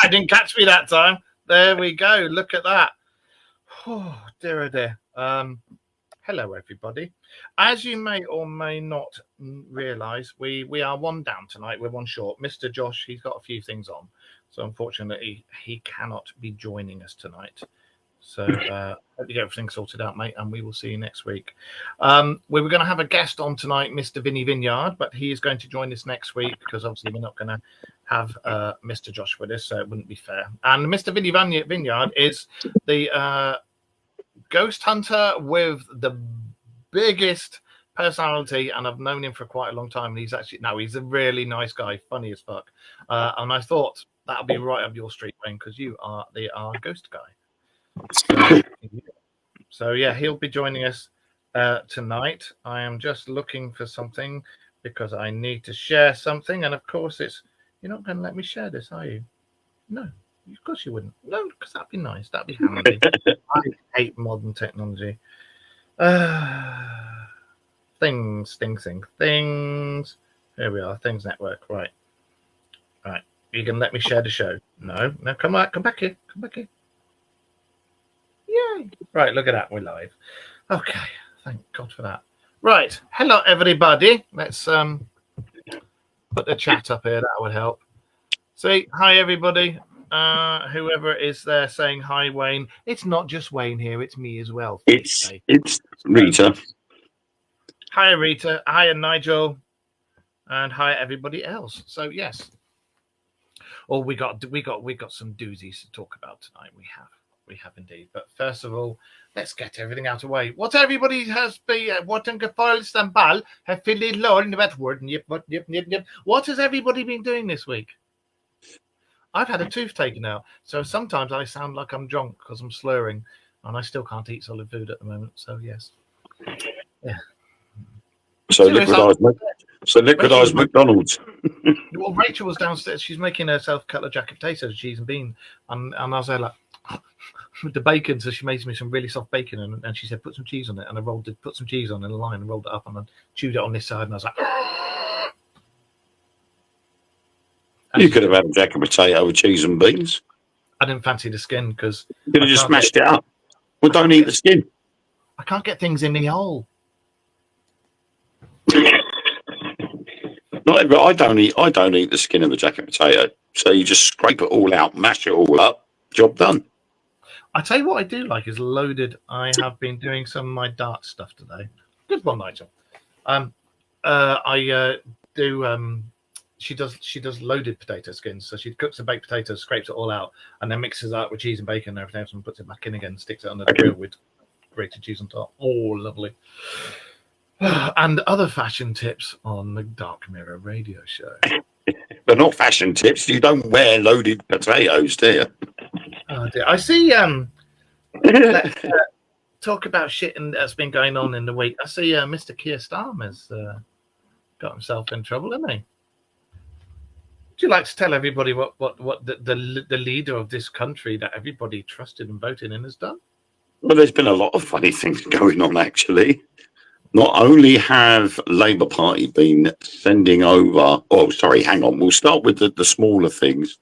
I didn't catch me that time. There we go. Look at that. Oh, dear, oh dear. Hello, everybody. As you may or may not realise, we are one down tonight. We're one short. Mr. Josh, he's got a few things on. So, unfortunately, he cannot be joining us tonight. So, hope you get everything sorted out, mate, and we will see you next week. We were going to have a guest on tonight, Mr. Vinny Vineyard, but he is going to join us next week because obviously we're not going to have Mr. Josh with us, so it wouldn't be fair. And Mr. Vinny Vineyard is the ghost hunter with the biggest personality, and I've known him for quite a long time. And he's a really nice guy, funny as fuck. And I thought that would be right up your street, Wayne, because you are the ghost guy. So yeah, he'll be joining us tonight. I am just looking for something because I need to share something, and of course you're not going to let me share this, are you? No, of course you wouldn't. No, because that'd be nice. That'd be handy. I hate modern technology. Things. Here we are. Things Network. Right. You can let me share the show? No. Come back here. Yay! Right. Look at that. We're live. Okay. Thank God for that. Right. Hello, everybody. Let's put the chat up here. That would help. See, hi everybody. Whoever is there saying hi, Wayne. It's not just Wayne here. It's me as well. It's Rita. Hi, Rita. Hi, Nigel. And hi, everybody else. So yes. Oh, we got some doozies to talk about tonight. We have indeed. But first of all, let's get everything out of the way. What everybody has been, what and ball have filled Lord in that word. Yep. What has everybody been doing this week? I've had a tooth taken out, so sometimes I sound like I'm drunk because I'm slurring, and I still can't eat solid food at the moment. So yes, yeah. So liquidized McDonald's. Well, Rachel was downstairs. She's making herself a couple of jacket potatoes, cheese and bean, and I was there like with the bacon. So she made me some really soft bacon, and she said put some cheese on it, and I put some cheese on in a line and rolled it up, and I chewed it on this side, and I was like. You could have had a jacket potato with cheese and beans. I didn't fancy the skin because you could have just smashed it up. Well, don't eat the skin. I can't get things in the hole. I don't eat the skin of the jacket potato. So you just scrape it all out, mash it all up, job done. I tell you what I do like is loaded. I have been doing some of my dart stuff today. Good one, Nigel. I do. She does loaded potato skins. So she cooks the baked potatoes, scrapes it all out, and then mixes it up with cheese and bacon and everything else, and puts it back in again, sticks it under the grill with grated cheese on top. Oh, lovely. And other fashion tips on the Dark Mirror radio show. But not fashion tips. You don't wear loaded potatoes, do you? Oh dear. I see. Let's talk about shit that's been going on in the week. I see Mr. Keir Starmer's got himself in trouble, hasn't he? Would you like to tell everybody what the leader of this country that everybody trusted and voted in has done? Well, there's been a lot of funny things going on, actually. Not only have Labour Party been sending over... Oh, sorry, hang on. We'll start with the smaller things,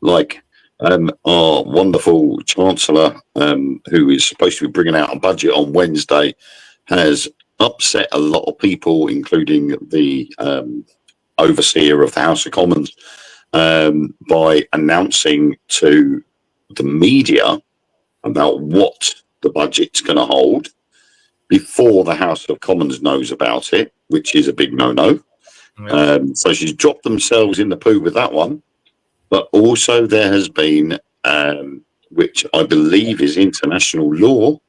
like our wonderful Chancellor, who is supposed to be bringing out a budget on Wednesday, has upset a lot of people, including the... overseer of the House of Commons, by announcing to the media about what the budget's going to hold before the House of Commons knows about it, which is a big no-no. Yeah. So she's dropped themselves in the poo with that one. But also there has been, which I believe is international law,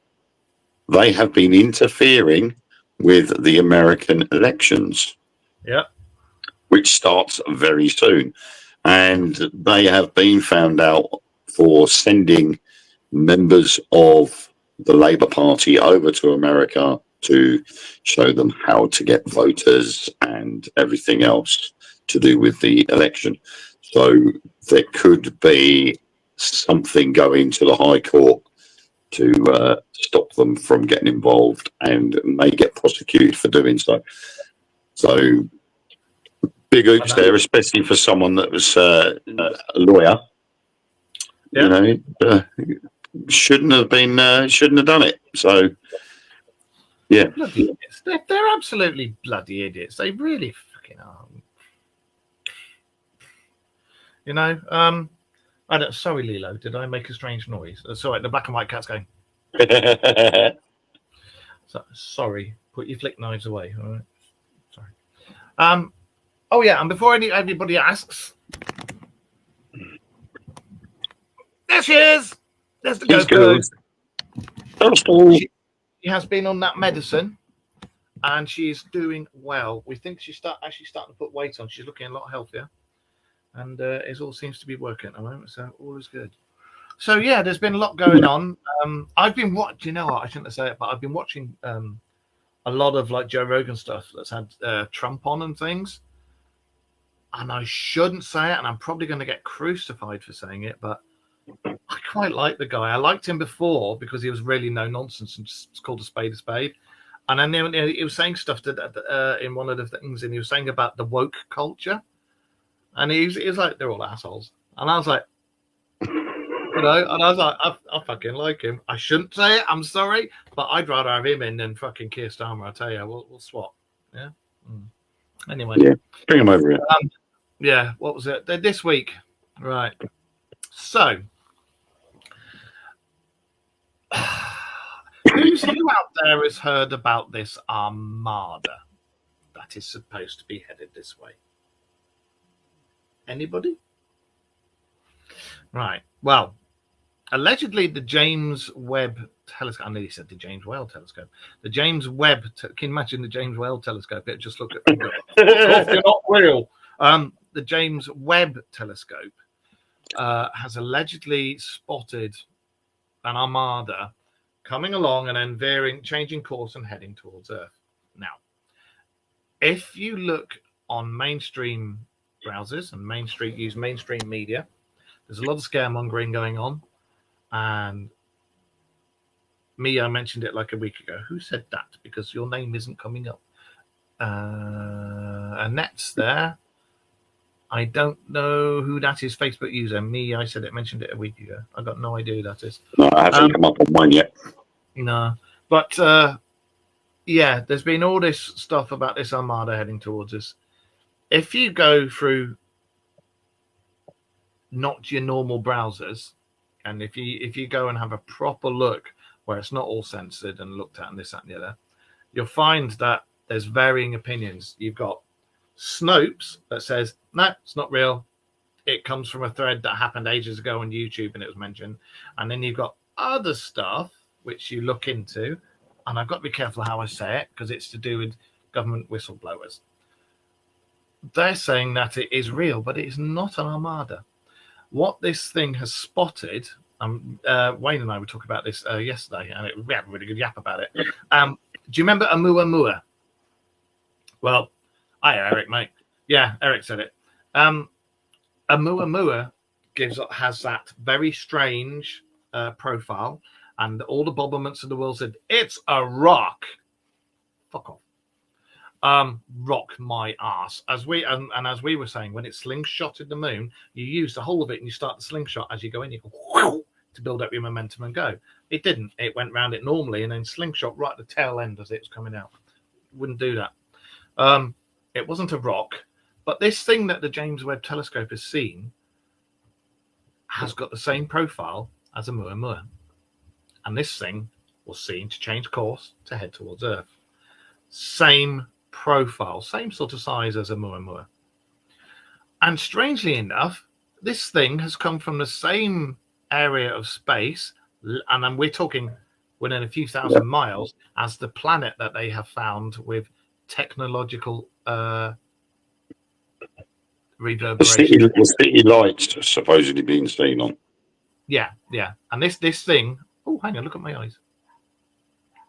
they have been interfering with the American elections. Yeah. Which starts very soon. And they have been found out for sending members of the Labour Party over to America to show them how to get voters and everything else to do with the election. So there could be something going to the High Court to stop them from getting involved and may get prosecuted for doing so. So big oops there, especially for someone that was a lawyer You know, shouldn't have done it. So, yeah. Bloody idiots. They're absolutely bloody idiots. They really fucking are. You know, I don't. Sorry, Lilo. Did I make a strange noise? Sorry, the black and white cat's going. Sorry. Put your flick knives away. All right. Sorry. Oh yeah, and before anybody asks, there she is. There's the GoPro. She has been on that medicine, and she's doing well. We think she's actually starting to put weight on. She's looking a lot healthier, and it all seems to be working at the moment. So all is good. So yeah, there's been a lot going on. I've been watching. You know what? I shouldn't say it, but I've been watching a lot of like Joe Rogan stuff that's had Trump on and things. And I shouldn't say it, and I'm probably going to get crucified for saying it, but I quite like the guy. I liked him before because he was really no nonsense and just called a spade a spade. And then he was saying stuff in one of the things, and he was saying about the woke culture, and he was like, they're all assholes. And I was like, you know, and I was like, I fucking like him. I shouldn't say it. I'm sorry, but I'd rather have him in than fucking Keir Starmer. I tell you, we'll swap. Yeah. Anyway, yeah, bring him over here. Yeah, what was it? This week, right? So, who out there has heard about this armada that is supposed to be headed this way? Anybody? Right. Well, allegedly, the James Webb Telescope. I nearly said the James Whale Telescope. The James Webb. Can you imagine the James Whale Telescope? It just look at. You're not real. The James Webb Telescope has allegedly spotted an armada coming along and then changing course and heading towards Earth. Now, if you look on mainstream browsers and mainstream media, there's a lot of scaremongering going on. And Mia mentioned it like a week ago. Who said that? Because your name isn't coming up. Annette's there. I don't know who that is. Facebook user. I said it, mentioned it a week ago. I got no idea who that is. No, I haven't come up on mine yet. No. But yeah, there's been all this stuff about this armada heading towards us. If you go through not your normal browsers, and if you go and have a proper look where it's not all censored and looked at and this, that, and the other, you'll find that there's varying opinions. You've got Snopes that says, no, it's not real. It comes from a thread that happened ages ago on YouTube and it was mentioned. And then you've got other stuff which you look into, and I've got to be careful how I say it because it's to do with government whistleblowers. They're saying that it is real, but it is not an armada. What this thing has spotted, Wayne and I were talking about this yesterday, and we had a really good yap about it. Do you remember Oumuamua? Well, hi, Eric, mate. Yeah, Eric said it. Oumuamua has that very strange profile, and all the bobblements of the world said, it's a rock. Fuck off. Rock my ass. As we were saying, when it's slingshotted the moon, you use the whole of it and you start the slingshot as you go in. You go whoosh, to build up your momentum and go. It didn't. It went round it normally and then slingshot right at the tail end as it was coming out. Wouldn't do that. It wasn't a rock, but this thing that the James Webb Telescope has seen has got the same profile as Oumuamua, and this thing was seen to change course to head towards Earth. Same profile, same sort of size as Oumuamua. And strangely enough, this thing has come from the same area of space, and then we're talking within a few thousand miles, as the planet that they have found with technological reverberation. The city lights supposedly being seen on. Yeah. And this thing. Oh, hang on, look at my eyes.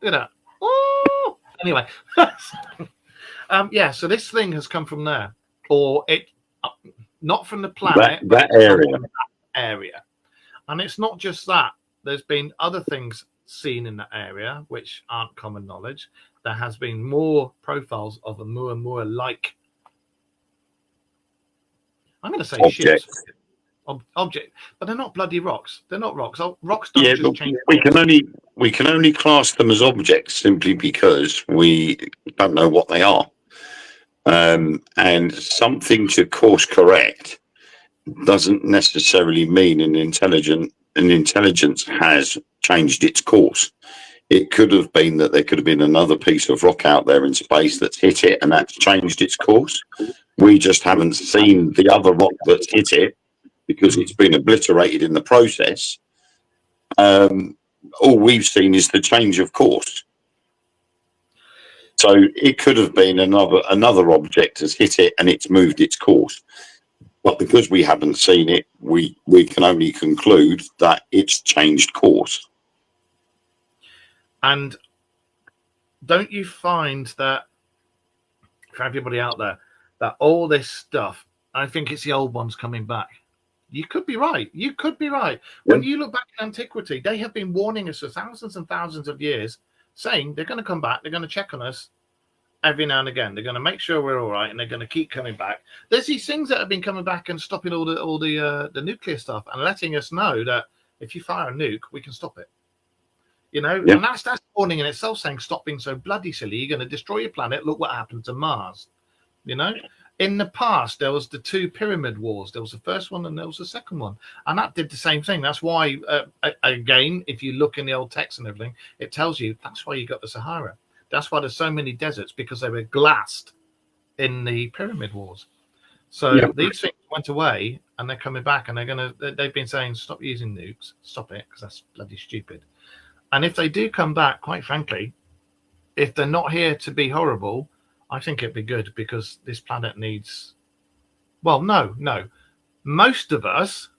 Look at that. Oh, anyway. So this thing has come from there, or it not from the planet, that area. And it's not just that. There's been other things seen in that area which aren't common knowledge. There has been more profiles of Oumuamua like, I'm going to say objects. ships. object, but they're not bloody rocks. They're not rocks. Rocks don't Yeah, just but change. we can only class them as objects simply because we don't know what they are. And something to course correct doesn't necessarily mean an intelligence has changed its course. It could have been that there could have been another piece of rock out there in space that's hit it and that's changed its course. We just haven't seen the other rock that's hit it because it's been obliterated in the process. All we've seen is the change of course. So it could have been another object has hit it and it's moved its course. But because we haven't seen it, we can only conclude that it's changed course. And don't you find that, for everybody out there, that all this stuff, I think it's the old ones coming back. You could be right. You could be right. When you look back in antiquity, they have been warning us for thousands and thousands of years, saying they're going to come back, they're going to check on us every now and again. They're going to make sure we're all right, and they're going to keep coming back. There's these things that have been coming back and stopping all the nuclear stuff and letting us know that if you fire a nuke, we can stop it. You know, and that's warning in itself, saying stop being so bloody silly. You're going to destroy your planet. Look what happened to Mars. You know, in the past there was the 2 pyramid wars. There was the first one and there was the second one, and that did the same thing. That's why, again, if you look in the old text and everything, it tells you that's why you got the Sahara. That's why there's so many deserts, because they were glassed in the pyramid wars. So these things went away, and they're coming back, and they've been saying stop using nukes, stop it, because that's bloody stupid. And if they do come back, quite frankly, if they're not here to be horrible, I think it'd be good, because this planet needs. Well, no. Most of us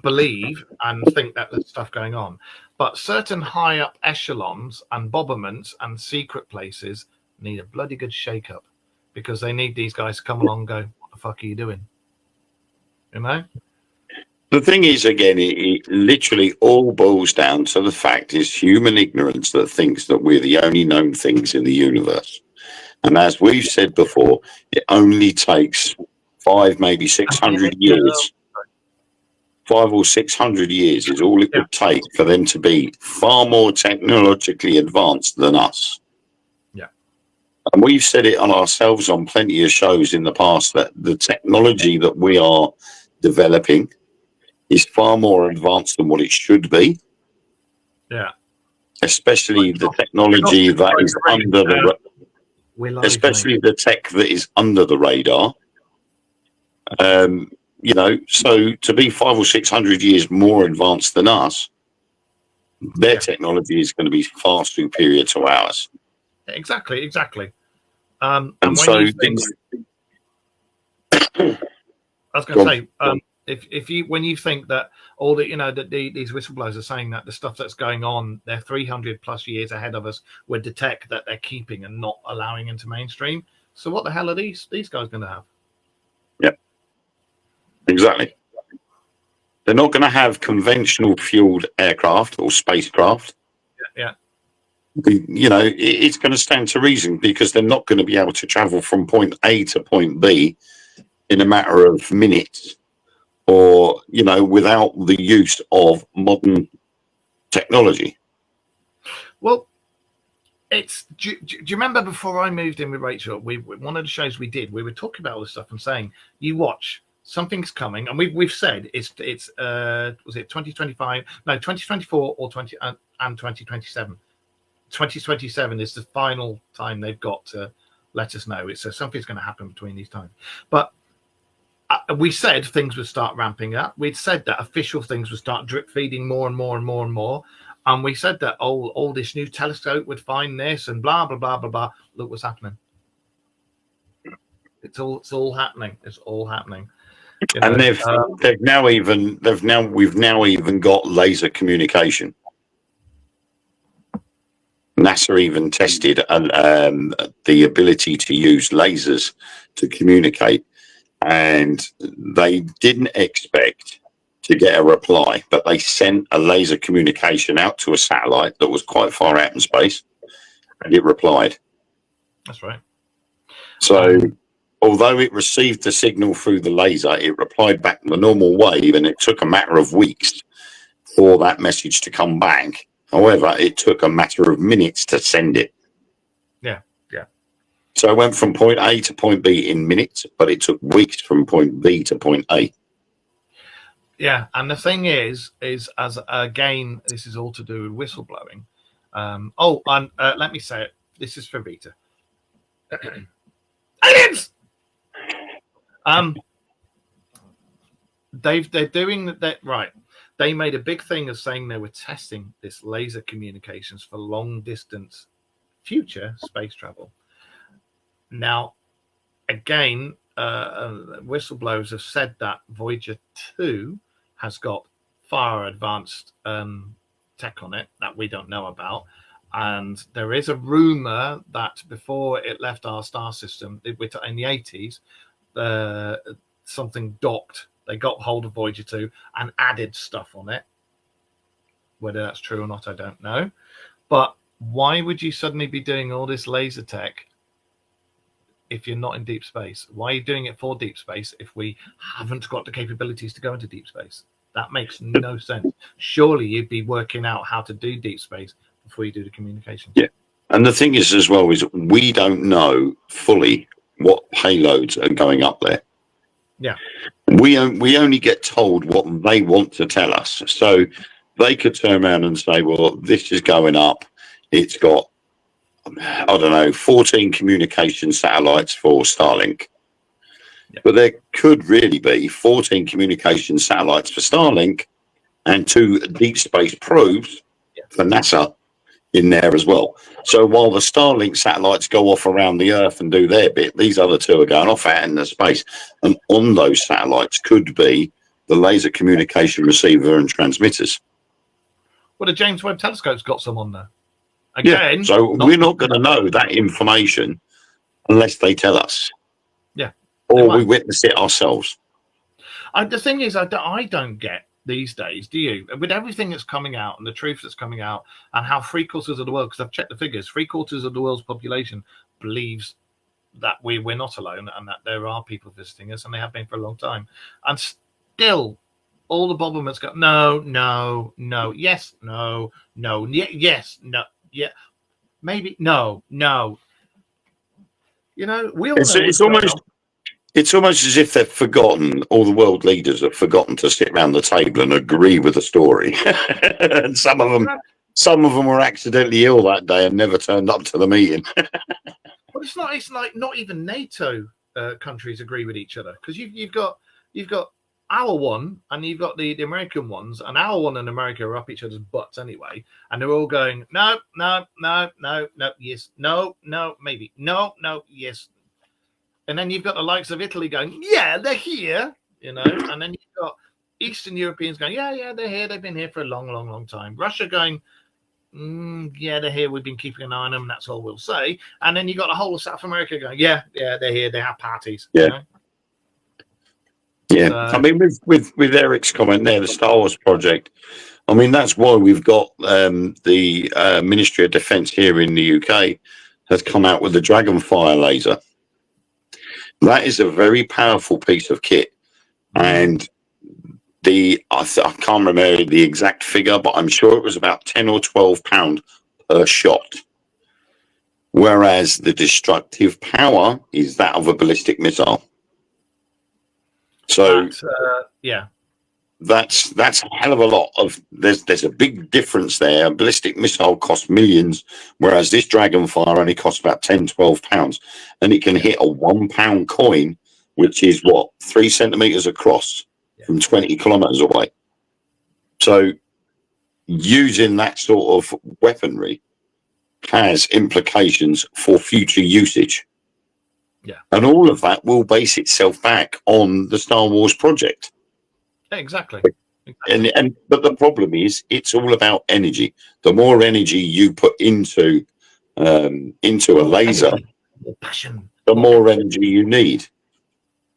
believe and think that there's stuff going on, but certain high up echelons and bobberments and secret places need a bloody good shake up, because they need these guys to come along and go, what the fuck are you doing? You know? The thing is, again, it literally all boils down to the fact is human ignorance that thinks that we're the only known things in the universe. And as we've said before, it only takes 5, maybe 600 years. 5 or 600 years is all it would take for them to be far more technologically advanced than us. Yeah. And we've said it on ourselves on plenty of shows in the past that the technology that we are developing is far more advanced than what it should be. Yeah. Especially the technology that is under the especially the tech that is under the radar. You know, so to be 500 or 600 years more advanced than us, their technology is going to be far superior to ours. Exactly. And so things. I was going to say, if you when you think that all the that these whistleblowers are saying that the stuff that's going on, they're 300 plus years ahead of us with the tech that they're keeping and not allowing into mainstream. So what the hell are these guys going to have? Yep. Exactly. They're not going to have conventional fueled aircraft or spacecraft. Yeah. You know, it's going to stand to reason, because they're not going to be able to travel from point A to point B in a matter of minutes, or, without the use of modern technology. Well, do you remember before I moved in with Rachel, one of the shows we did, we were talking about all this stuff and saying, you watch, something's coming, and we've said it's was it 2025? No, 2024 or 2027. 2027 is the final time they've got to let us know. So something's going to happen between these times. But we said things would start ramping up. We'd said that official things would start drip feeding more and more and more and more. And we said that all this new telescope would find this and blah blah blah blah blah. Look what's happening. It's all happening. It's all happening. And we've now even got laser communication. NASA even tested the ability to use lasers to communicate, and they didn't expect to get a reply, but they sent a laser communication out to a satellite that was quite far out in space, and it replied. That's right. So although it received the signal through the laser, it replied back the normal wave, and it took a matter of weeks for that message to come back. However, it took a matter of minutes to send it. Yeah, yeah. So it went from point A to point B in minutes, but it took weeks from point B to point A. Yeah, and the thing is as again, this is all to do with whistleblowing. Let me say it. This is for Vita. Aliens. They're doing that right. They made a big thing of saying they were testing this laser communications for long distance future space travel. Now, again, whistleblowers have said that Voyager 2 has got far advanced tech on it that we don't know about. And there is a rumor that before it left our star system in the 80s, something docked. They got hold of Voyager 2 and added stuff on it. Whether that's true or not, I don't know. But why would you suddenly be doing all this laser tech if you're not in deep space? Why are you doing it for deep space if we haven't got the capabilities to go into deep space? That makes no sense. Surely you'd be working out how to do deep space before you do the communication. Yeah. And the thing is as well is we don't know fully what payloads are going up there. Yeah. We only get told what they want to tell us. So they could turn around and say, well, this is going up. It's got, I don't know, 14 communication satellites for Starlink. Yeah. But there could really be 14 communication satellites for Starlink and 2 deep space probes for NASA in there as well. So while the Starlink satellites go off around the Earth and do their bit, these other 2 are going off out in the space. And on those satellites could be the laser communication receiver and transmitters. Well, the James Webb Telescope's got some on there. Again, yeah. So we're not going to know that information unless they tell us. Yeah. Or we witness it ourselves. The thing is, I don't get these days, do you? With everything that's coming out and the truth that's coming out and how 3/4 of the world, because I've checked the figures, 3/4 of the world's population believes that we're not alone and that there are people visiting us, and they have been for a long time. And still, all the Bobbermans go, no, yes, no, yes, no, yeah, maybe, no. You know, we all know it's almost as if they've forgotten, all the world leaders have forgotten to sit around the table and agree with the story. And some of them were accidentally ill that day and never turned up to the meeting. Well, it's like not even NATO countries agree with each other, because you've got our one and you've got the American ones, and our one and America are up each other's butts anyway, and they're all going no, yes, no, maybe, no, yes. And then you've got the likes of Italy going, yeah, they're here, you know. And then you've got Eastern Europeans going, yeah, they're here. They've been here for a long, long, long time. Russia going, yeah, they're here. We've been keeping an eye on them. That's all we'll say. And then you've got the whole of South America going, yeah, they're here. They have parties. Yeah. You know? Yeah. So, I mean, with Eric's comment there, the Star Wars project, I mean, that's why we've got the Ministry of Defence here in the UK has come out with the Dragonfire laser. That is a very powerful piece of kit, and I can't remember the exact figure, but I'm sure it was about 10 or 12 pound per shot. Whereas the destructive power is that of a ballistic missile. So that's a hell of a lot of. There's a big difference there. A ballistic missile costs millions, whereas this Dragonfire only costs about 10, 12 pounds, and it can hit a £1 coin, which is 3 centimeters across from 20 kilometers away. So using that sort of weaponry has implications for future usage. Yeah, and all of that will base itself back on the Star Wars project. Exactly. But the problem is, it's all about energy. The more energy you put into a laser, the more energy you need.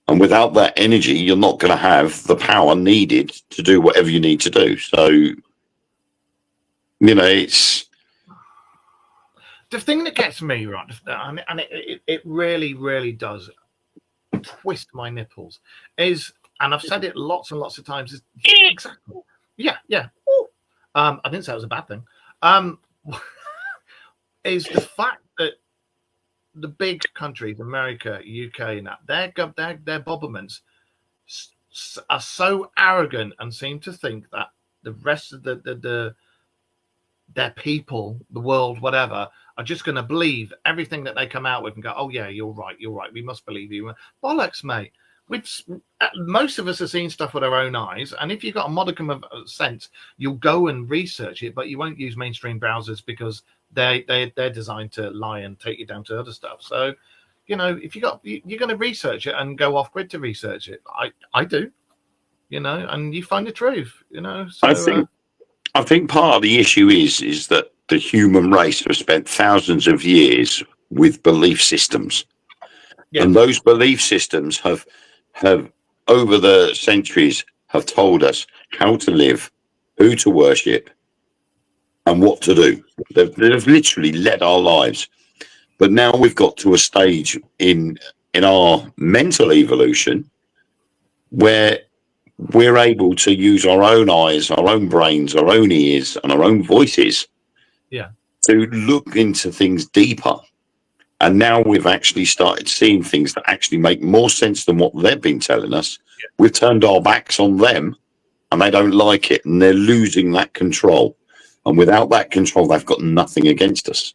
And without that energy, you're not going to have the power needed to do whatever you need to do. So, it's the thing that gets me, right, and it really, really does twist my nipples is, and I've said it lots and lots of times, is exactly, yeah. Ooh. I didn't say it was a bad thing. Is the fact that the big countries, America, UK, and that their bobberments are so arrogant and seem to think that the rest of their people, the world, whatever, are just going to believe everything that they come out with and go, oh yeah, you're right, we must believe you. Bollocks, mate. Most of us have seen stuff with our own eyes, and if you've got a modicum of sense, you'll go and research it, but you won't use mainstream browsers because they're designed to lie and take you down to other stuff. So, if you're going to research it and go off grid to research it. I do, and you find the truth, So, I think part of the issue is that the human race has spent thousands of years with belief systems, and those belief systems have over the centuries have told us how to live, who to worship, and what to do. They've literally led our lives. But now we've got to a stage in our mental evolution where we're able to use our own eyes, our own brains, our own ears, and our own voices to look into things deeper. And now we've actually started seeing things that actually make more sense than what they've been telling us. We've turned our backs on them, and they don't like it, and they're losing that control. And without that control, they've got nothing against us.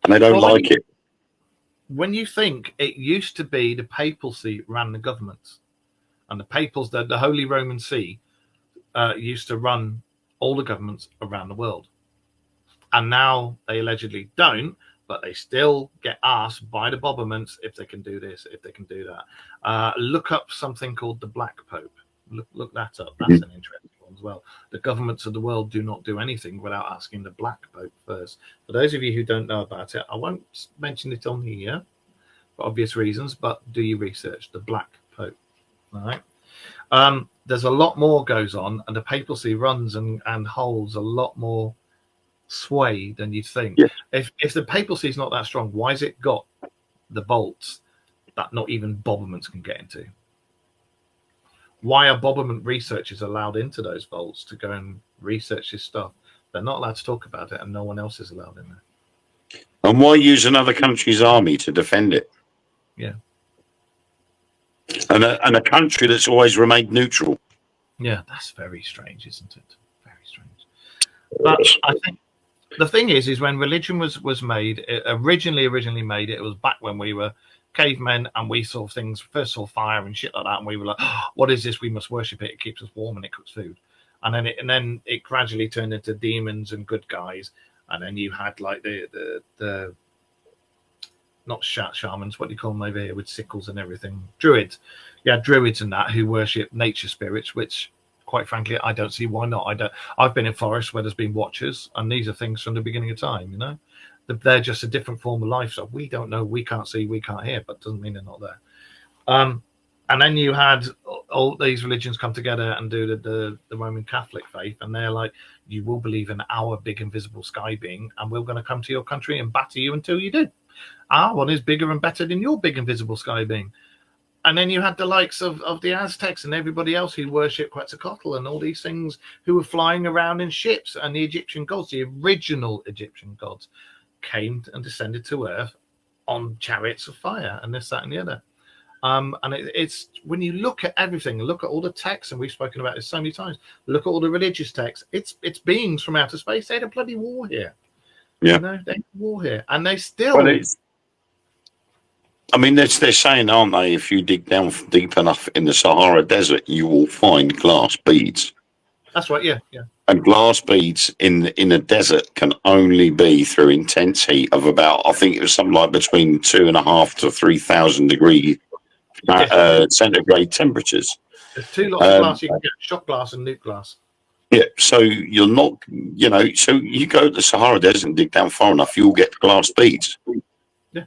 And they don't like it. When you think it used to be the papacy ran the governments, and the Holy Roman See used to run all the governments around the world. And now they allegedly don't, but they still get asked by the bobberments if they can do this, if they can do that. Look up something called the Black Pope. Look that up. That's an interesting one as well. The governments of the world do not do anything without asking the Black Pope first. For those of you who don't know about it, I won't mention it on here for obvious reasons, but do your research. The Black Pope. All right. There's a lot more goes on, and the papacy runs and holds a lot more sway than you'd think. If the papacy is not that strong, why has it got the vaults that not even bobberments can get into? Why are bobberment researchers allowed into those vaults to go and research this stuff? They're not allowed to talk about it, and no one else is allowed in there. And why use another country's army to defend it? Yeah. And a country that's always remained neutral. Yeah, that's very strange, isn't it? Very strange. But I think the thing is when religion was made, originally made, it was back when we were cavemen and we saw things, first saw fire and shit like that, and we were like, oh, what is this? We must worship it. It keeps us warm and it cooks food. And then it gradually turned into demons and good guys. And then you had like the not shamans, what do you call them over here with sickles and everything? Druids. Yeah, druids and that who worship nature spirits, which quite frankly, I don't see why not. I've been in forests where there's been watchers, and these are things from the beginning of time, They're just a different form of life. So we don't know, we can't see, we can't hear, but doesn't mean they're not there. And then you had all these religions come together and do the Roman Catholic faith, and they're like, you will believe in our big invisible sky being, and we're going to come to your country and batter you until you do. Our one is bigger and better than your big invisible sky being. And then you had the likes of the Aztecs and everybody else who worship Quetzalcoatl and all these things who were flying around in ships, and the Egyptian gods, the original Egyptian gods, came and descended to earth on chariots of fire and this, that, and the other. And it's when you look at everything, look at all the texts, and we've spoken about this so many times, look at all the religious texts, it's beings from outer space. They had a bloody war here. Yeah. They had a war here. And they still... Well, they're saying, aren't they, if you dig down deep enough in the Sahara Desert, you will find glass beads. That's right, yeah. And glass beads in a desert can only be through intense heat of about, I think it was something like between 2,500 to 3,000 degree centigrade temperatures. There's two lots of glass you can get: shot glass and nuke glass. Yeah, so you're not, so you go to the Sahara Desert and dig down far enough, you'll get glass beads. Yeah.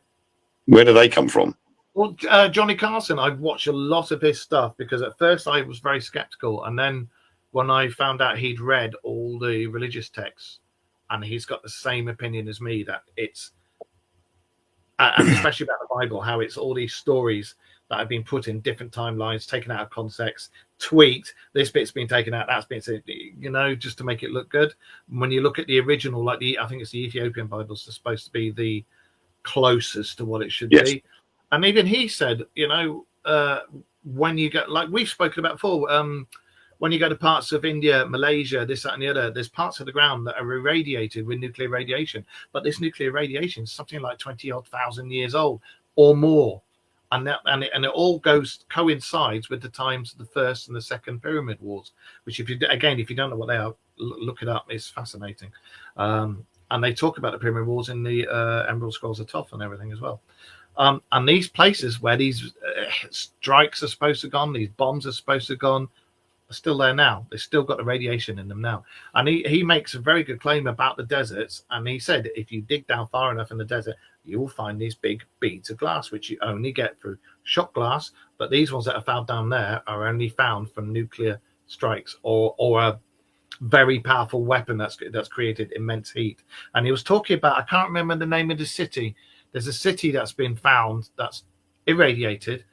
Where do they come from? Well, Johnny Carson, I've watched a lot of his stuff because at first I was very skeptical, and then when I found out he'd read all the religious texts, and he's got the same opinion as me that it's and especially about the Bible, how it's all these stories that have been put in different timelines, taken out of context, tweaked. This bit's been taken out, that's been, just to make it look good. When you look at the original, like I think it's the Ethiopian Bibles, are supposed to be the closest to what it should be. And even he said, when you get, like we've spoken about before, when you go to parts of India, Malaysia, this, that, and the other, there's parts of the ground that are irradiated with nuclear radiation. But this nuclear radiation is something like 20-odd thousand years old or more. And it all coincides with the times of the first and the second Pyramid Wars, which if you don't know what they are, look it up. It's fascinating. And they talk about the Pyramid Wars in the Emerald Scrolls of Thoth and everything as well. And these places where these strikes are supposed to have gone, these bombs are supposed to have gone, are still there now. They've still got the radiation in them now. And he makes a very good claim about the deserts. And he said, if you dig down far enough in the desert, you will find these big beads of glass, which you only get through shot glass. But these ones that are found down there are only found from nuclear strikes or a very powerful weapon that's created immense heat. And he was talking about, I can't remember the name of the city. There's a city that's been found that's irradiated,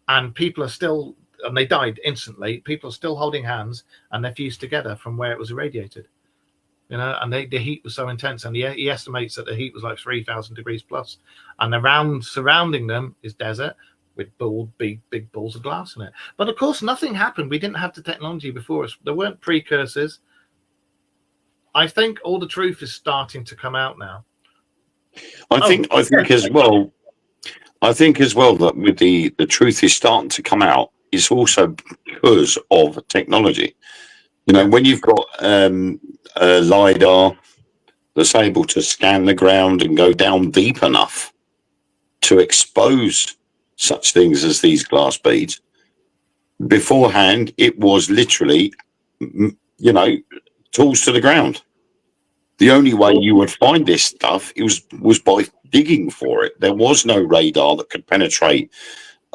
and people are still, and they died instantly. People are still holding hands, and they're fused together from where it was irradiated. And the heat was so intense, and he estimates that the heat was like 3,000 degrees plus, and surrounding them is desert with big balls of glass in it. But of course, nothing happened. We didn't have the technology before us. There weren't precursors. I think all the truth is starting to come out now. I think as well that with the truth is starting to come out, it's also because of technology. When you've got a LiDAR that's able to scan the ground and go down deep enough to expose such things as these glass beads, beforehand it was literally, tools to the ground. The only way you would find this stuff was by digging for it. There was no radar that could penetrate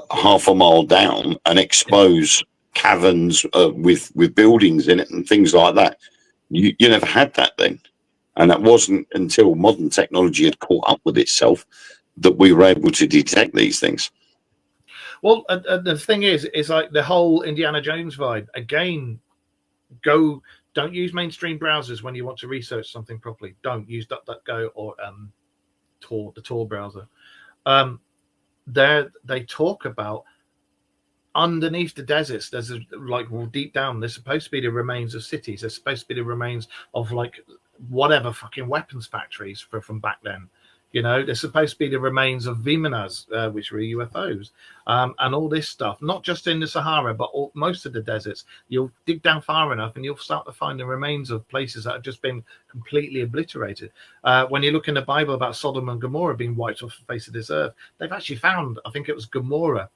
half a mile down and expose caverns with buildings in it and things like that. You never had that then. And that wasn't until modern technology had caught up with itself that we were able to detect these things. Well, the thing is like the whole Indiana Jones vibe. Again, don't use mainstream browsers when you want to research something properly. Don't use DuckDuckGo or the Tor browser. They talk about underneath the deserts, there's deep down, there's supposed to be the remains of cities. There's supposed to be the remains of like whatever fucking weapons factories from back then. There's supposed to be the remains of Vimanas, which were UFOs, and all this stuff. Not just in the Sahara, but most of the deserts. You'll dig down far enough, and you'll start to find the remains of places that have just been completely obliterated. When you look in the Bible about Sodom and Gomorrah being wiped off the face of this earth, they've actually found, I think it was Gomorrah,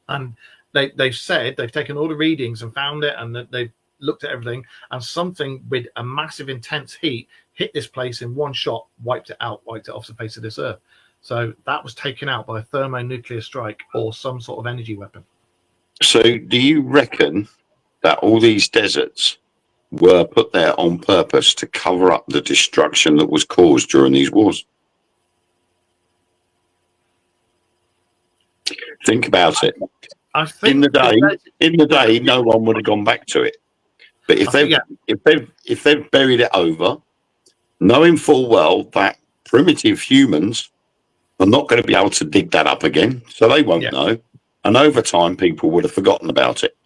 and they've said they've taken all the readings and found it, and that they've looked at everything, and something with a massive intense heat hit this place in one shot, wiped it off the face of this earth. So that was taken out by a thermonuclear strike or some sort of energy weapon. So do you reckon that all these deserts were put there on purpose to cover up the destruction that was caused during these wars? Think about it. I think in the day, no one would have gone back to it. But if they've buried it over, knowing full well that primitive humans are not going to be able to dig that up again, so they won't know. And over time, people would have forgotten about it.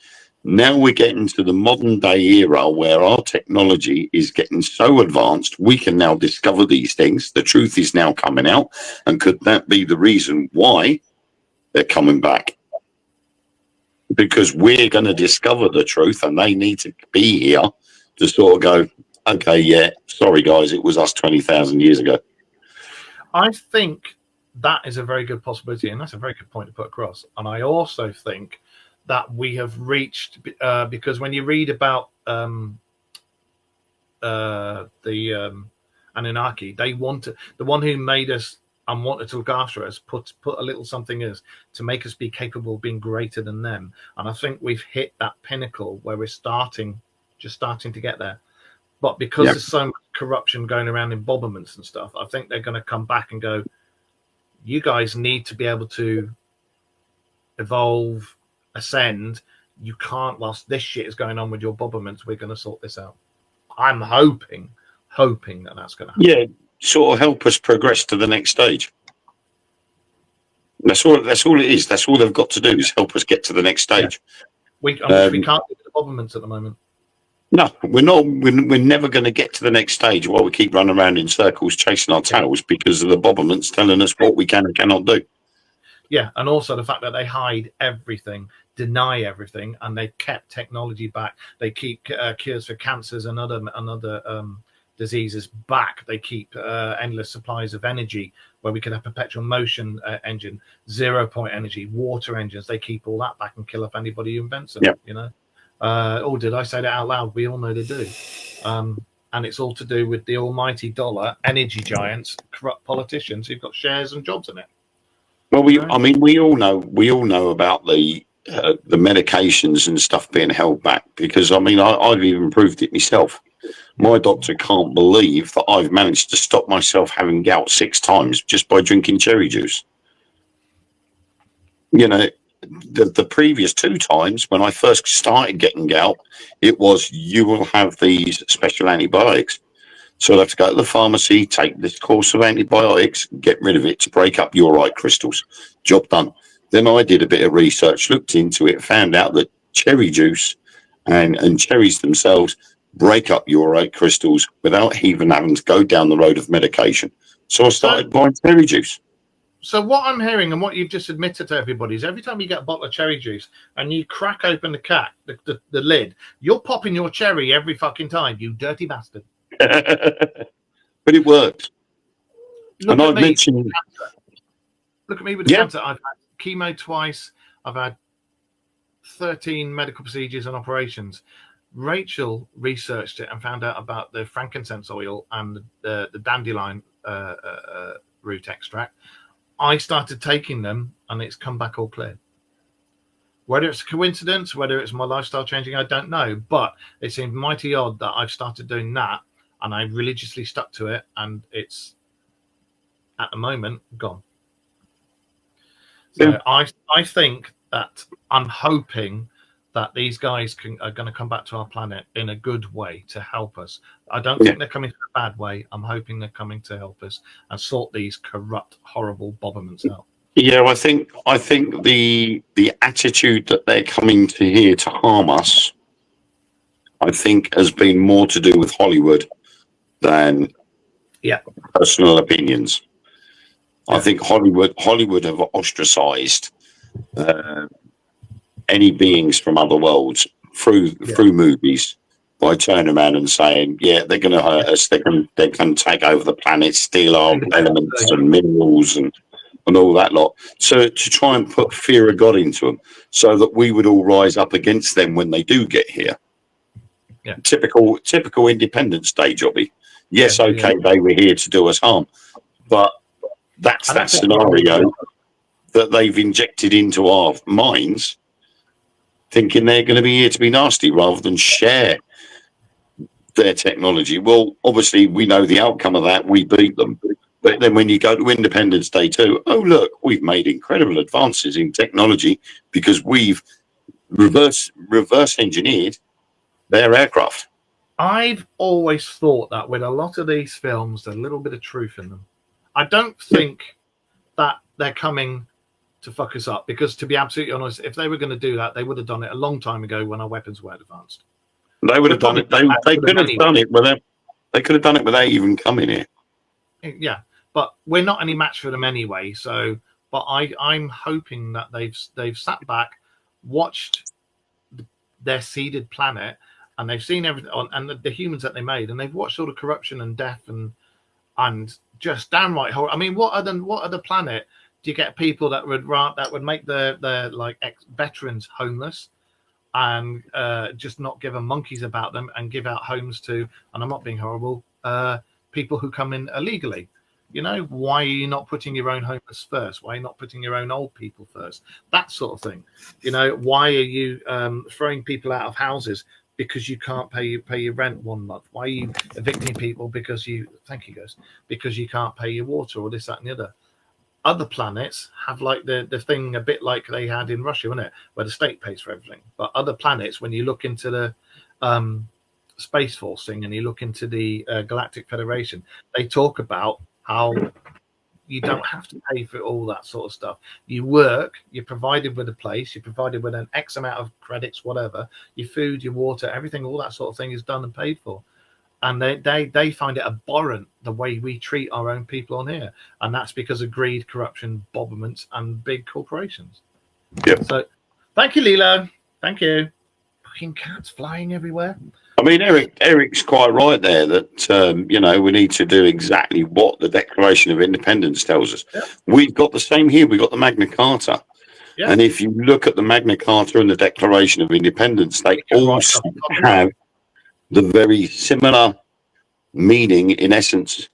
Now we're getting to the modern day era where our technology is getting so advanced, we can now discover these things. The truth is now coming out. And could that be the reason why they're coming back? Because we're going to discover the truth, and they need to be here to sort of go, okay, yeah, sorry guys, it was us 20,000 years ago. I think that is a very good possibility, and that's a very good point to put across. And I also think that we have reached, because when you read about the Anunnaki, they wanted, the one who made us and wanted to look after us, put a little something in us to make us be capable of being greater than them. And I think we've hit that pinnacle where we're starting to get there. But because there's so much corruption going around in Bobberments and stuff, I think they're going to come back and go, You guys need to be able to evolve, ascend. You can't, whilst this shit is going on with your Bobermans, we're going to sort this out. I'm hoping that that's going to happen. Yeah, sort of help us progress to the next stage. That's all it is. That's all they've got to do is help us get to the next stage. We can't do the Bobermans at the moment. No, we're not. We're never going to get to the next stage while we keep running around in circles chasing our tails because of the Bobermans telling us what we can and cannot do. Yeah, and also the fact that they hide everything, deny everything, and they've kept technology back. They keep cures for cancers and other diseases back. They keep endless supplies of energy where we could have perpetual motion engine, 0 point energy, water engines. They keep all that back and kill off anybody who invents them. Yeah. You know. Or did I say that out loud? We all know they do. And it's all to do with the almighty dollar, energy giants, corrupt politicians who've got shares and jobs in it. Well, we all know about the medications and stuff being held back because I've even proved it myself. My doctor can't believe that I've managed to stop myself having gout 6 times just by drinking cherry juice. You know, the previous 2 times when I first started getting gout, it was you will have these special antibiotics. So I'd have to go to the pharmacy, take this course of antibiotics, get rid of it to break up urite crystals. Job done. Then I did a bit of research, looked into it, found out that cherry juice and cherries themselves break up urite crystals without even having to go down the road of medication. So I started buying cherry juice. So what I'm hearing and what you've just admitted to everybody is every time you get a bottle of cherry juice and you crack open the lid, you're popping your cherry every fucking time, you dirty bastard. But it works. Look at me with the cancer. I've had chemo twice. I've had 13 medical procedures and operations. Rachel researched it and found out about the frankincense oil and the dandelion root extract. I started taking them and it's come back all clear. Whether it's a coincidence, whether it's my lifestyle changing, I don't know. But it seemed mighty odd that I've started doing that and I religiously stuck to it, and it's at the moment gone. So I think that I'm hoping that these guys are going to come back to our planet in a good way to help us. I don't think they're coming in a bad way. I'm hoping they're coming to help us and sort these corrupt, horrible Bobermans out. Yeah, I think the attitude that they're coming to here to harm us, I think, has been more to do with Hollywood than personal opinions. I think Hollywood have ostracized any beings from other worlds through movies by turning around and saying, they're going to hurt us. They can take over the planet, steal our elements and minerals and all that lot. So to try and put fear of God into them so that we would all rise up against them when they do get here. Yeah. Typical Independence Day jobby. Yes, they were here to do us harm. But that's that scenario that they've injected into our minds, thinking they're going to be here to be nasty rather than share their technology. Well, obviously, we know the outcome of that. We beat them. But then when you go to Independence Day 2, oh, look, we've made incredible advances in technology because we've reverse engineered their aircraft. I've always thought that with a lot of these films, there's a little bit of truth in them. I don't think that they're coming to fuck us up because, to be absolutely honest, if they were going to do that, they would have done it a long time ago when our weapons weren't advanced. They would have done it. They could have done it without. They could have done it without even coming here. Yeah, but we're not any match for them anyway. So, but I'm hoping that they've sat back, watched their seeded planet, and they've seen everything and the humans that they made, and they've watched all the corruption and death and just downright horror. I mean, what other planet do you get people that would make the like ex-veterans homeless and just not give a monkeys about them and give out homes to, and I'm not being horrible, people who come in illegally? You know, why are you not putting your own homeless first? Why are you not putting your own old people first? That sort of thing. You know, why are you throwing people out of houses because you can't pay your rent 1 month? Why are you evicting people because you can't pay your water or this, that, and the other? other planets have like the thing a bit like they had in Russia, wasn't it, where the state pays for everything. But other planets, when you look into the Space Force thing and you look into the Galactic Federation, they talk about how you don't have to pay for all that sort of stuff. You work, you're provided with a place, you're provided with an X amount of credits, whatever, your food, your water, everything, all that sort of thing is done and paid for. And they find it abhorrent the way we treat our own people on here. And that's because of greed, corruption, bobberments, and big corporations. Yep. So thank you, Lilo. Thank you. Fucking cats flying everywhere. I mean, Eric's quite right there that, we need to do exactly what the Declaration of Independence tells us. Yeah. We've got the same here. We've got the Magna Carta. Yeah. And if you look at the Magna Carta and the Declaration of Independence, they also have the very similar meaning, in essence,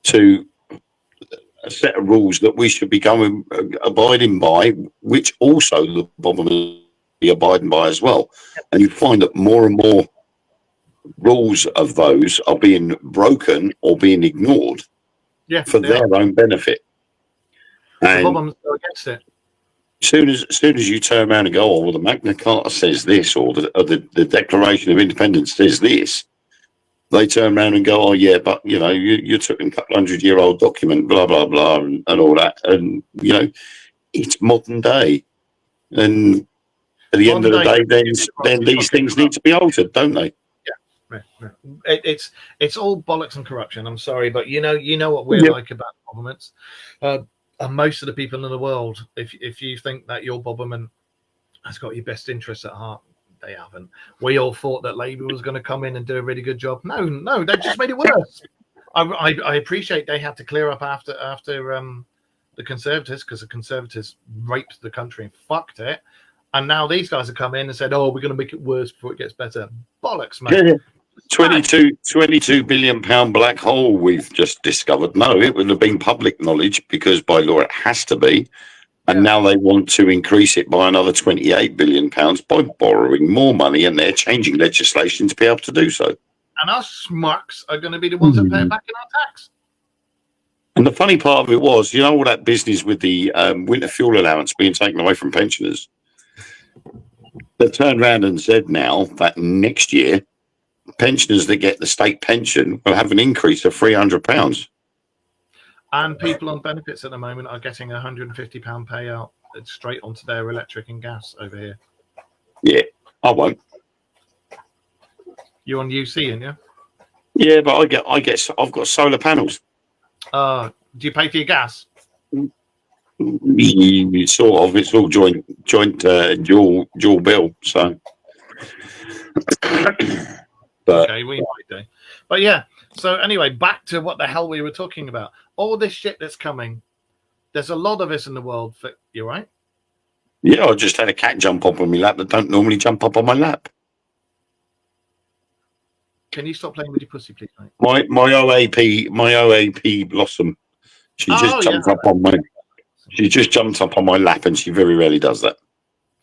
to a set of rules that we should be abiding by, which also the Bobbermen be abiding by as well. And you find that more and more rules of those are being broken or being ignored for their own benefit. And the Bobbermen go against it. As soon as you turn around and go, oh, well, the Magna Carta says this, or the Declaration of Independence says this, they turn around and go, oh, yeah, but, you took a couple 100-year-old document, blah, blah, blah, and all that. And, it's modern day. And at the end of the day, then these things need to be altered, don't they? Yeah. It's all bollocks and corruption. I'm sorry, but you know what we're like about governments. And most of the people in the world, if you think that your Bobberman has got your best interests at heart, they haven't. We all thought that Labour was going to come in and do a really good job. No, they just made it worse. I appreciate they had to clear up after the Conservatives, because the Conservatives raped the country and fucked it. And now these guys have come in and said, oh, we're going to make it worse before it gets better. Bollocks, mate. Yeah. 22 billion pound black hole we've just discovered. No, it would have been public knowledge because by law it has to be. And now they want to increase it by another 28 billion pounds by borrowing more money, and they're changing legislation to be able to do so. And us schmucks are going to be the ones that pay it back in our tax. And the funny part of it was, all that business with the winter fuel allowance being taken away from pensioners. They turned around and said now that next year, pensioners that get the state pension will have an increase of £300. And people on benefits at the moment are getting a £150 payout straight onto their electric and gas over here. Yeah, I won't. You're on UC, aren't you? Yeah, but I've got solar panels. Do you pay for your gas? Sort of. It's all joint dual bill. So. But, okay, we might do. But yeah, so anyway, back to what the hell we were talking about. All this shit that's coming, there's a lot of us in the world. You right? Yeah, I just had a cat jump up on my lap that don't normally jump up on my lap. Can you stop playing with your pussy, please, mate? My OAP Blossom. She just jumped up on my. She just jumped up on my lap, and she very rarely does that.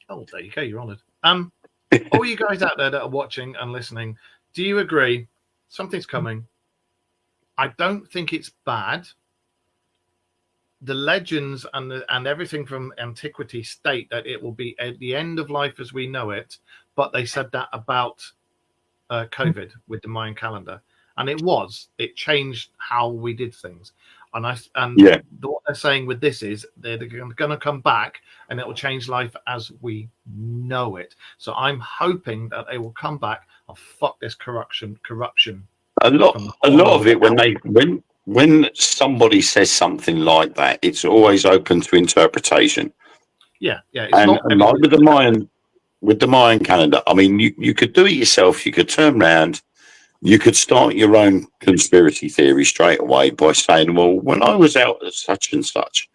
Oh, there you go. You're honoured. All you guys out there that are watching and listening, do you agree something's coming? I don't think it's bad. The legends and everything from antiquity state that it will be at the end of life as we know it, but they said that about COVID with the Mayan calendar, and it changed how we did things. What they're saying with this is they're going to come back and it will change life as we know it. So I'm hoping that they will come back and fuck this corruption. A lot of it when somebody says something like that, it's always open to interpretation. Yeah. And like with the Mayan calendar, I mean, you could do it yourself. You could turn around. You could start your own conspiracy theory straight away by saying, well, when I was out at such and such,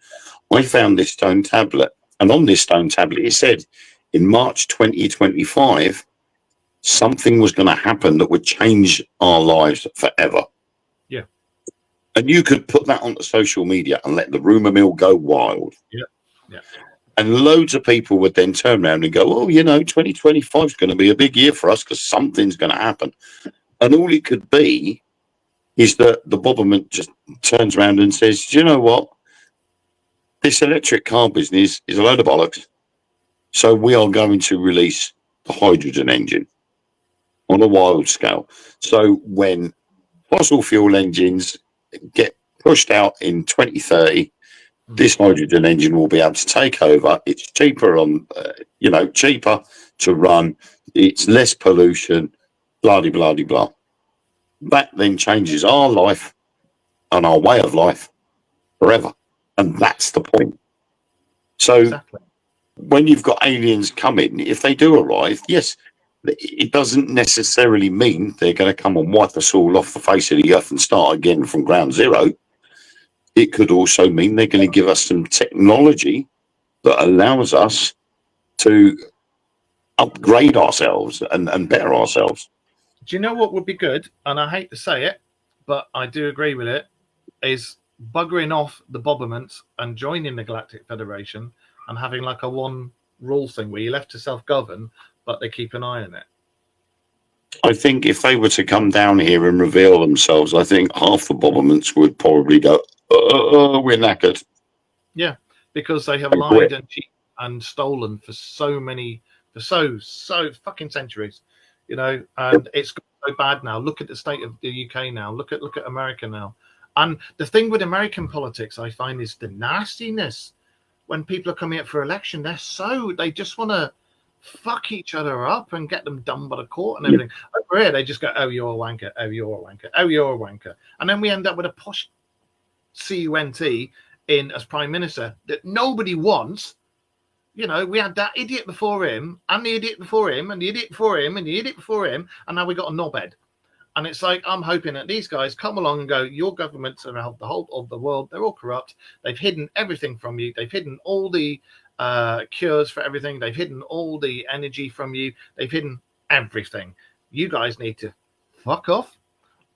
I found this stone tablet. And on this stone tablet, it said in March 2025, something was going to happen that would change our lives forever. Yeah. And you could put that onto social media and let the rumor mill go wild. Yeah. And loads of people would then turn around and go, oh, 2025 is going to be a big year for us because something's going to happen. And all it could be is that the Bobberman just turns around and says, do you know what? This electric car business is a load of bollocks. So we are going to release the hydrogen engine on a wild scale. So when fossil fuel engines get pushed out in 2030, this hydrogen engine will be able to take over. It's cheaper cheaper to run. It's less pollution, blah, blah, blah, blah. That then changes our life and our way of life forever. And that's the point. So Exactly. when you've got aliens coming, if they do arrive, yes, it doesn't necessarily mean they're going to come and wipe us all off the face of the earth and start again from ground zero. It could also mean they're going to give us some technology that allows us to upgrade ourselves and better ourselves. Do you know what would be good? And I hate to say it, but I do agree with it, is buggering off the Bobberments and joining the Galactic Federation and having like a one rule thing where you're left to self-govern, but they keep an eye on it. I think if they were to come down here and reveal themselves, I think half the Bobberments would probably go, we're knackered. Yeah, because they have lied and cheated and stolen for so fucking centuries, and it's got so bad now. Look at the state of the UK now. Look at America now. And the thing with American politics, I find, is the nastiness. When people are coming up for election, they just want to fuck each other up and get them done by the court and everything. Over here, they just go, oh, you're a wanker. Oh, you're a wanker. Oh, you're a wanker. And then we end up with a posh CUNT in as prime minister that nobody wants. We had that idiot before him and the idiot before him and the idiot before him and the idiot before him. And now we got a knobhead. And it's like, I'm hoping that these guys come along and go, your governments around the whole of the world, they're all corrupt. They've hidden everything from you. They've hidden all the cures for everything. They've hidden all the energy from you. They've hidden everything. You guys need to fuck off.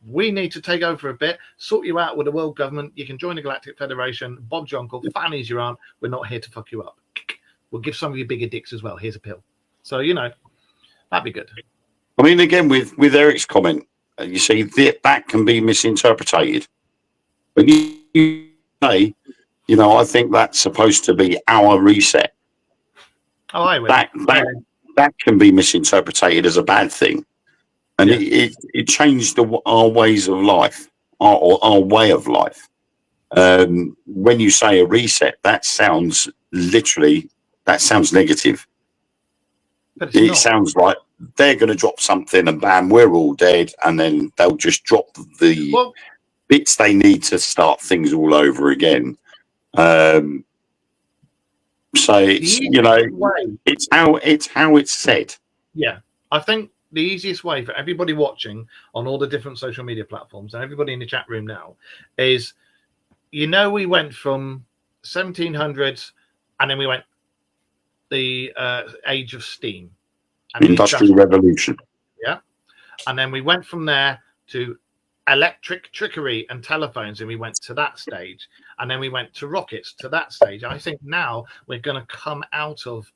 We need to take over a bit, sort you out with the world government. You can join the Galactic Federation. Bob's your uncle. Fanny's your aunt. We're not here to fuck you up. We'll give some of you bigger dicks as well. Here's a pill. So, that'd be good. I mean, again, with Eric's comment, you see, that can be misinterpreted. When you say, I think that's supposed to be our reset. Oh, I will. That can be misinterpreted as a bad thing. And it changed our ways of life, our way of life. When you say a reset, that sounds negative. But it sounds like they're going to drop something and bam, we're all dead. And then they'll just drop the bits they need to start things all over again. So it's, it's how it's said. Yeah. I think the easiest way for everybody watching on all the different social media platforms and everybody in the chat room now is, we went from 1700s and then we went the age of steam. And Industrial Revolution. Yeah. And then we went from there to electric trickery and telephones, and we went to that stage. And then we went to rockets to that stage. I think now we're going to come out of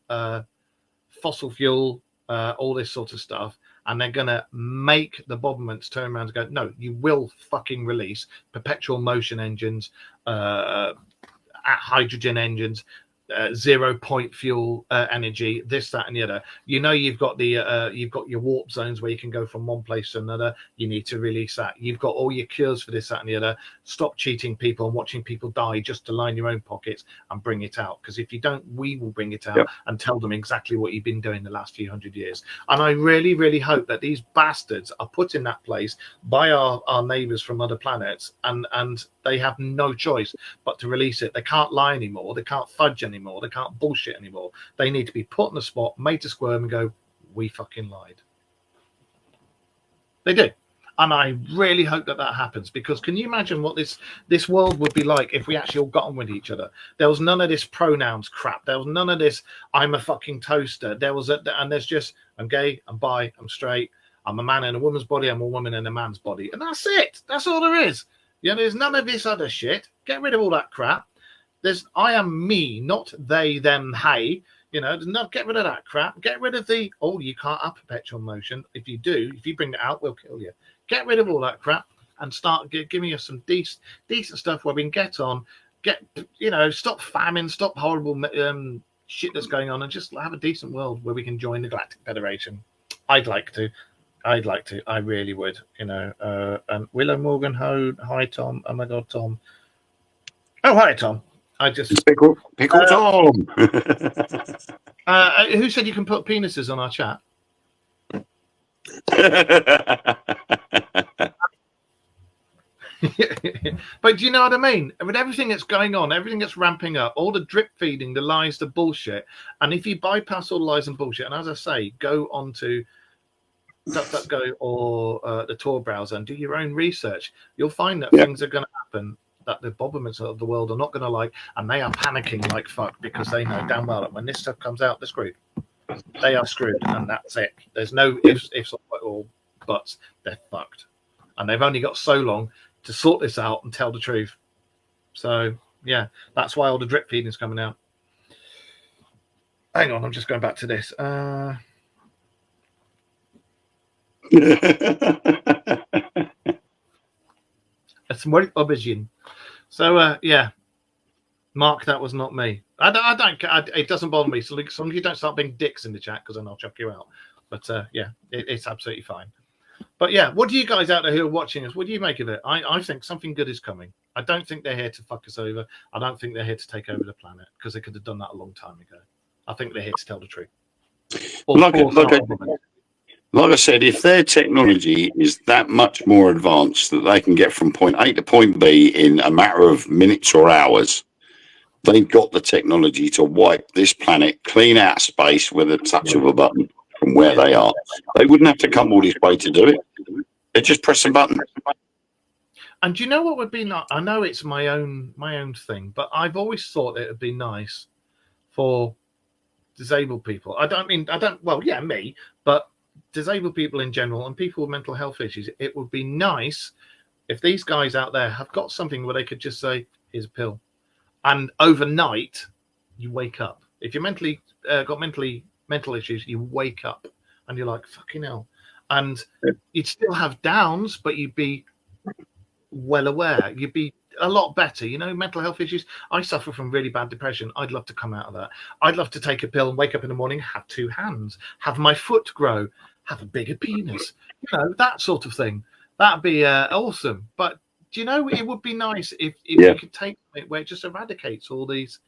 fossil fuel, all this sort of stuff, and they're going to make the Bobberments turn around and go, no, you will fucking release perpetual motion engines, hydrogen engines, 0 point fuel energy, this, that, and the other. You've got you've got your warp zones where you can go from one place to another. You need to release that. You've got all your cures for this, that, and the other. Stop cheating people and watching people die just to line your own pockets and bring it out. Because if you don't, we will bring it out and tell them exactly what you've been doing the last few hundred years. And I really, really hope that these bastards are put in that place by our neighbors from other planets, and they have no choice but to release it. They can't lie anymore. They can't fudge anymore. They can't bullshit anymore. They need to be put on the spot, made to squirm and go, we fucking lied. They do. And I really hope that happens, because can you imagine what this world would be like if we actually all got on with each other? There was none of this pronouns crap. There was none of this, I'm a fucking toaster. And there's just, I'm gay, I'm bi, I'm straight, I'm a man in a woman's body, I'm a woman in a man's body. And that's it. That's all there is. There's none of this other shit. Get rid of all that crap. I am me, not they, them, hey. Get rid of that crap. Get rid of you can't have perpetual motion. If you bring it out, we'll kill you. Get rid of all that crap and start giving us some decent stuff where we can get on, stop famine, stop horrible shit that's going on, and just have a decent world where we can join the Galactic Federation. I'd like to. I really would. And Willow Morgan, hi Tom. Oh my God, Tom. Oh hi Tom. Pickle Tom. Who said you can put penises on our chat? But do you know what I mean? With everything that's going on, everything that's ramping up, all the drip feeding, the lies, the bullshit, and if you bypass all the lies and bullshit, and as I say, go onto DuckDuckGo or the Tor browser and do your own research, you'll find that things are going to happen that the Bobbermans of the world are not going to like, and they are panicking like fuck because they know damn well that when this stuff comes out, they're screwed. They are screwed, and that's it. There's no ifs or buts. They're fucked, and they've only got so long to sort this out and tell the truth. So yeah, that's why all the drip feeding is coming out. Hang on, I'm just going back to this. It's more aubergine. So yeah, Mark, that was not me. I don't. It doesn't bother me. So as long as you don't start being dicks in the chat, because then I'll chuck you out. But yeah, it's absolutely fine. But yeah, what do you guys out there who are watching us? What do you make of it? I think something good is coming. I don't think they're here to fuck us over. I don't think they're here to take over the planet, because they could have done that a long time ago. I think they're here to tell the truth. Like I said, if their technology is that much more advanced that they can get from point A to point B in a matter of minutes or hours, they've got the technology to wipe this planet clean out of space with a touch of a button from where they are. They wouldn't have to come all this way to do it. They just press a button. And do you know what would be nice? I know it's my own thing, but I've always thought it would be nice for disabled people. Me, but disabled people in general and people with mental health issues. It would be nice if these guys out there have got something where they could just say, "Here's a pill," and overnight you wake up. If you're got mental issues, you wake up and you're like, "Fucking hell," and you'd still have downs, but you'd be well aware. You'd be a lot better. Mental health issues. I suffer from really bad depression. I'd love to come out of that. I'd love to take a pill and wake up in the morning, have 2 hands, have my foot grow, have a bigger penis, that sort of thing. That'd be awesome. But it would be nice if you could take it where it just eradicates all these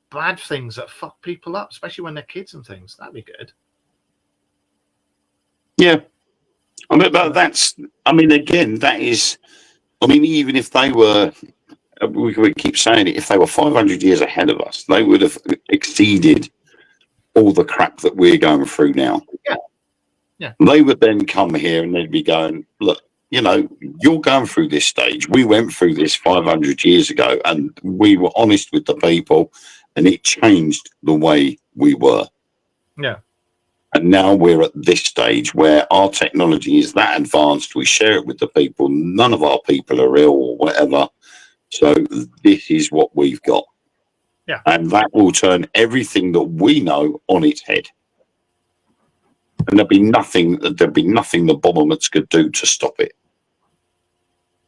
bad things that fuck people up, especially when they're kids and things. That'd be good. Yeah. Even if they were, we keep saying it, if they were 500 years ahead of us, they would have exceeded all the crap that we're going through now. Yeah. They would then come here and they'd be going, look, you're going through this stage. We went through this 500 years ago and we were honest with the people and it changed the way we were. Yeah. And now we're at this stage where our technology is that advanced. We share it with the people. None of our people are ill or whatever. So this is what we've got. Yeah. And that will turn everything that we know on its head. And there'd be nothing the Bobbermans could do to stop it.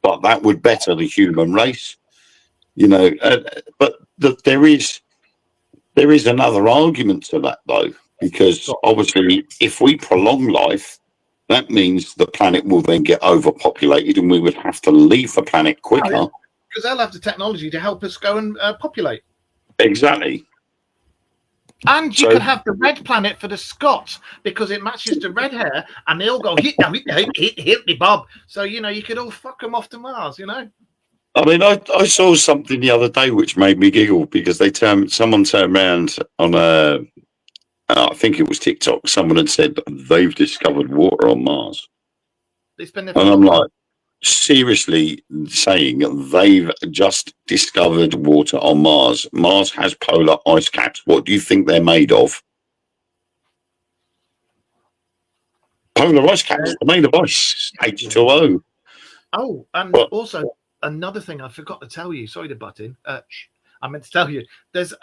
But that would better the human race, there is another argument to that, though, because obviously if we prolong life, that means the planet will then get overpopulated and we would have to leave the planet quicker. Because they'll have the technology to help us go and populate. Exactly. And you could have the red planet for the Scots because it matches the red hair, and they all go hit me, Bob. So you could all fuck them off to Mars. I saw something the other day which made me giggle because someone turned around on I think it was TikTok. Someone had said they've discovered water on Mars, and I'm like, seriously saying they've just discovered water on Mars. Mars has polar ice caps. What do you think they're made of? Polar ice caps. They're made of ice. H2O. Oh, and also another thing I forgot to tell you. Sorry to butt in. I meant to tell you. There's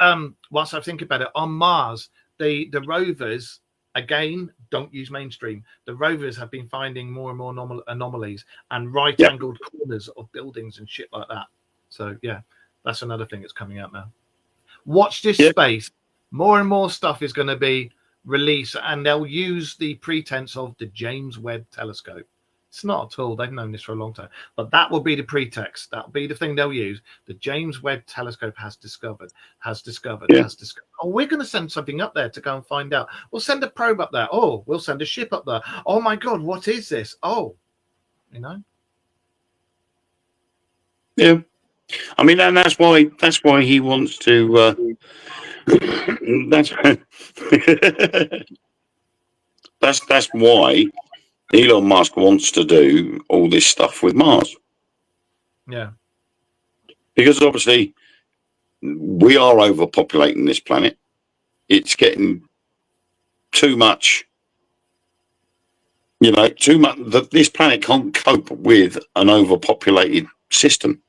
whilst I think about it, on Mars, the rovers. Again, don't use mainstream. The rovers have been finding more and more anomalies and right-angled corners of buildings and shit like that. So, yeah, That's another thing that's coming out now. Watch this Yeah. space. More and more stuff is going to be released, and they'll use the pretense of the James Webb Telescope. It's not at all. They've known this for a long time, but that will be the pretext. That'll be the thing they'll use. The James Webb Telescope has discovered. Yeah. Oh, we're going to send something up there to go and find out. We'll send a probe up there. Oh, we'll send a ship up there. Oh my God, what is this? Oh, you know. Yeah. I mean, and that's why he wants to. That's why Elon Musk wants to do all this stuff with Mars. Yeah. Because obviously we are overpopulating this planet. It's getting too much. Too much. This planet can't cope with an overpopulated system.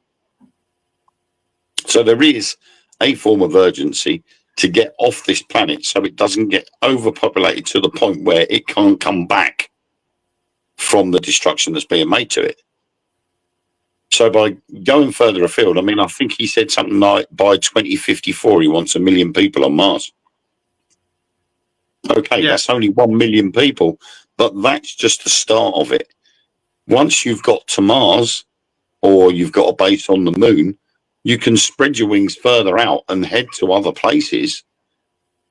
So there is a form of urgency to get off this planet so it doesn't get overpopulated to the point where it can't come back from the destruction that's being made to it. So by going further afield, I mean, I think he said something like by 2054 he wants 1 million people on Mars. Okay, Yeah. That's only 1 million people, but that's just the start of it. Once you've got to Mars or you've got a base on the moon, you can spread your wings further out and head to other places,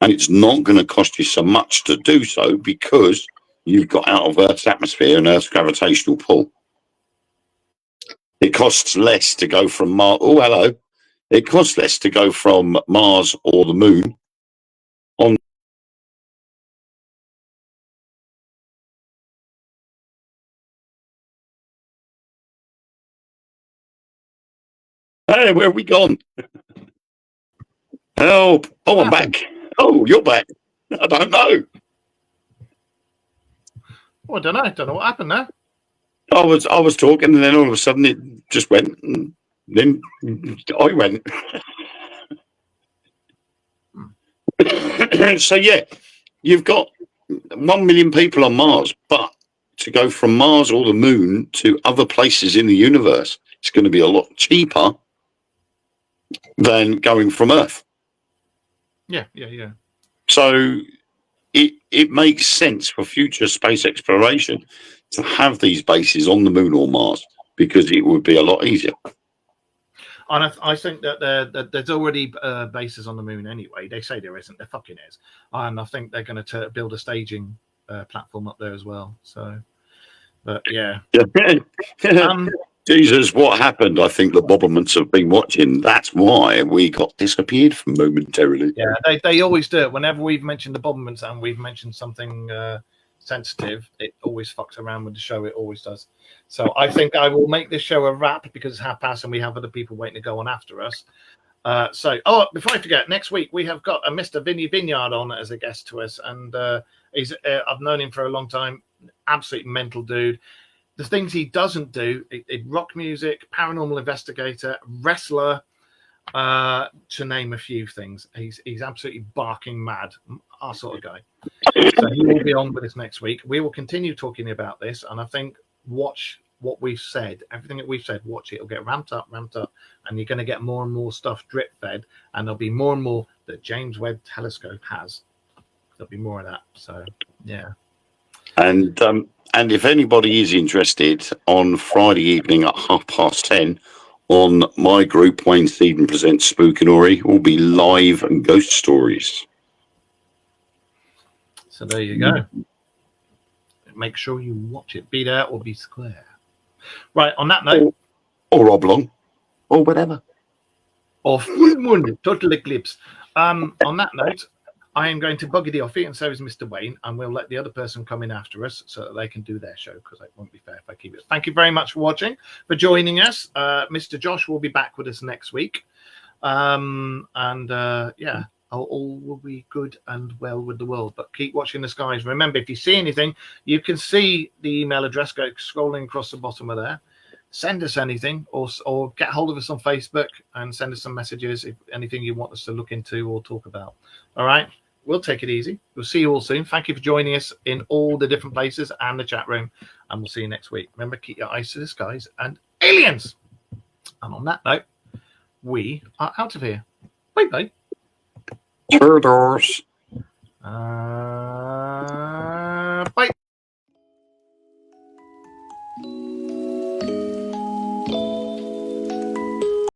and it's not going to cost you so much to do so because you've got out of Earth's atmosphere and Earth's gravitational pull. It costs less to go from Mars. Oh, hello. It costs less to go from Mars or the moon on. Hey, where have we gone? Help. Oh, I'm back. Oh, you're back. I don't know. Well, I don't know what happened there. I was talking, and then all of a sudden it just went, and then I went. So yeah, you've got 1 million people on Mars, but to go from Mars or the moon to other places in the universe, it's going to be a lot cheaper than going from Earth. Yeah. So it makes sense for future space exploration to have these bases on the moon or Mars because it would be a lot easier. And I think that there's already bases on the moon anyway. They say there isn't. There fucking is. And I think they're going to build a staging platform up there as well. So, but yeah. Jesus, what happened? I think the Bobbermans have been watching. That's why we got disappeared from momentarily. Yeah, they always do it. Whenever we've mentioned the Bobbermans and we've mentioned something sensitive, it always fucks around with the show. It always does. So I think I will make this show a wrap because it's 30:30 and we have other people waiting to go on after us. Before I forget, next week we have got a Mr. Vinny Vineyard on as a guest to us, and I've known him for a long time. Absolute mental dude. The things he doesn't do: rock music, paranormal investigator, wrestler, to name a few things. He's absolutely barking mad, our sort of guy. So he will be on with us next week. We will continue talking about this, and I think watch what we've said, everything that we've said. Watch it; it'll get ramped up, and you're going to get more and more stuff drip fed, and there'll be more and more that James Webb Telescope has. There'll be more of that. So yeah. And if anybody is interested, on Friday evening at 10:30 on my group, Wayne Seaton Presents Spookinori, will be live and ghost stories. So there you go. Make sure you watch it. Be there or be square. Right, on that note. Or oblong. Or whatever. Or full moon, total eclipse. On that note, I am going to bugger the offie, and so is Mr. Wayne, and we'll let the other person come in after us so that they can do their show, because it won't be fair if I keep it. Thank you very much for watching, for joining us. Mr. Josh will be back with us next week. Yeah, all will be good and well with the world. But keep watching the skies. Remember, if you see anything, you can see the email address go scrolling across the bottom of there. Send us anything, or get hold of us on Facebook and send us some messages if anything you want us to look into or talk about. All right. We'll take it easy. We'll see you all soon. Thank you for joining us in all the different places and the chat room. And we'll see you next week. Remember, keep your eyes to the skies and aliens. And on that note, we are out of here. Bye bye. Toodles. Bye.